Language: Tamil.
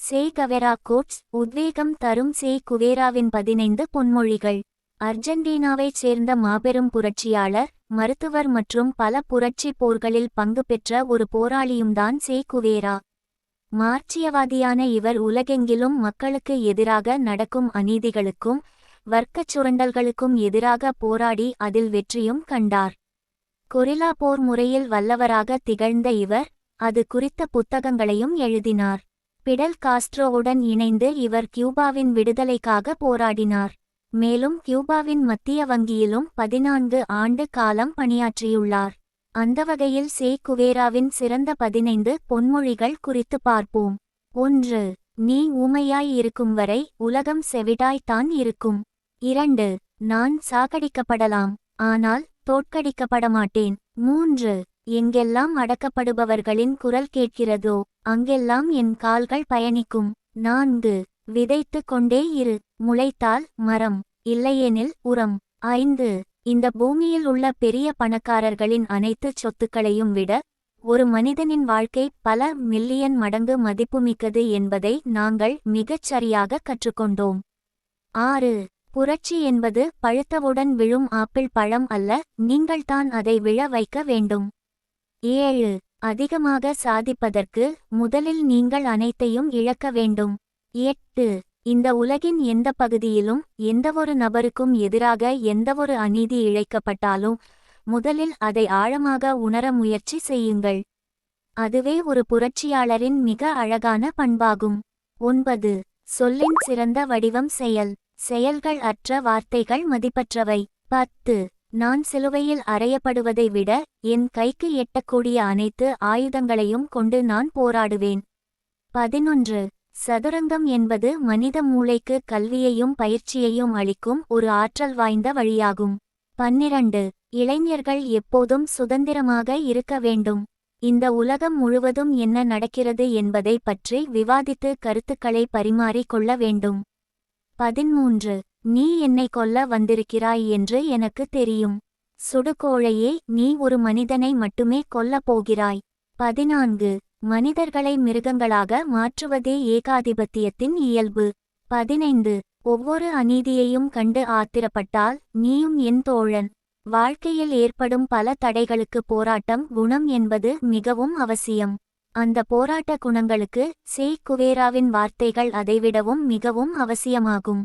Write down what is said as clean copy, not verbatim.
சே கவெரா கோட்ஸ் உத்வேகம் தரும் சே குவேராவின் 15 பொன்மொழிகள். அர்ஜென்டினாவைச் சேர்ந்த மாபெரும் புரட்சியாளர், மருத்துவர் மற்றும் பல புரட்சி போர்களில் பங்கு பெற்ற ஒரு போராளியும்தான் சே குவேரா. மார்க்சியவாதியான இவர் உலகெங்கிலும் மக்களுக்கு எதிராக நடக்கும் அநீதிகளுக்கும் வர்க்கச் சுரண்டல்களுக்கும் எதிராக போராடி அதில் வெற்றியும் கண்டார். கொரில்லா போர் முறையில் வல்லவராக திகழ்ந்த இவர் அது குறித்த புத்தகங்களையும் எழுதினார். பிடல் காஸ்ட்ரோவுடன் இணைந்து இவர் கியூபாவின் விடுதலைக்காக போராடினார். மேலும் கியூபாவின் மத்திய வங்கியிலும் 14 ஆண்டு காலம் பணியாற்றியுள்ளார். அந்த வகையில் சே குவேராவின் சிறந்த 15 பொன்மொழிகள் குறித்து பார்ப்போம். 1. நீ ஊமையாய் இருக்கும் வரை உலகம் செவிடாய்த்தான் இருக்கும். 2. நான் சாகடிக்கப்படலாம், ஆனால் தோற்கடிக்கப்பட மாட்டேன். 3. எங்கெல்லாம் அடக்கப்படுபவர்களின் குரல் கேட்கிறதோ அங்கெல்லாம் என் கால்கள் பயணிக்கும். 4. விதைத்து கொண்டே இரு, முளைத்தால் மரம், இல்லையெனில் உரம். 5. இந்த பூமியில் உள்ள பெரிய பணக்காரர்களின் அனைத்து சொத்துக்களையும் விட ஒரு மனிதனின் வாழ்க்கை பல மில்லியன் மடங்கு மதிப்புமிக்கது என்பதை நாங்கள் மிகச் சரியாக கற்றுக்கொண்டோம். 6. புரட்சி என்பது பழுத்தவுடன் விழும் ஆப்பிள் பழம் அல்ல, நீங்கள்தான் அதை விழ வைக்க வேண்டும். 7. அதிகமாக சாதிப்பதற்கு முதலில் நீங்கள் அனைத்தையும் இழக்க வேண்டும். 8. இந்த உலகின் எந்த பகுதியிலும் எந்தவொரு நபருக்கும் எதிராக எந்தவொரு அநீதி இழைக்கப்பட்டாலும் முதலில் அதை ஆழமாக உணர முயற்சி செய்யுங்கள். அதுவே ஒரு புரட்சியாளரின் மிக அழகான பண்பாகும். 9. சொல்லின் சிறந்த வடிவம் செயல். செயல்கள் அற்ற வார்த்தைகள் மதிப்பற்றவை. 10. நான் சிலுவையில் அறையப்படுவதை விட என் கைக்கு எட்டக்கூடிய அனைத்து ஆயுதங்களையும் கொண்டு நான் போராடுவேன். 11. சதுரங்கம் என்பது மனித மூளைக்கு கல்வியையும் பயிற்சியையும் அளிக்கும் ஒரு ஆற்றல் வாய்ந்த வழியாகும். 12. இளைஞர்கள் எப்போதும் சுதந்திரமாக இருக்க வேண்டும். இந்த உலகம் முழுவதும் என்ன நடக்கிறது என்பதை பற்றி விவாதித்து கருத்துக்களை பரிமாறிக் கொள்ள வேண்டும். 13. நீ என்னை கொல்ல வந்திருக்கிறாய் என்று எனக்கு தெரியும். சுடுகோழையே, நீ ஒரு மனிதனை மட்டுமே கொல்லப் போகிறாய். 14. மனிதர்களை மிருகங்களாக மாற்றுவதே ஏகாதிபத்தியத்தின் இயல்பு. 15. ஒவ்வொரு அநீதியையும் கண்டு ஆத்திரப்பட்டால் நீயும் என் தோழன். வாழ்க்கையில் ஏற்படும் பல தடைகளுக்கு போராட்டம் குணம் என்பது மிகவும் அவசியம். அந்த போராட்ட குணங்களுக்கு சே குவேராவின் வார்த்தைகள் அதைவிடவும் மிகவும் அவசியமாகும்.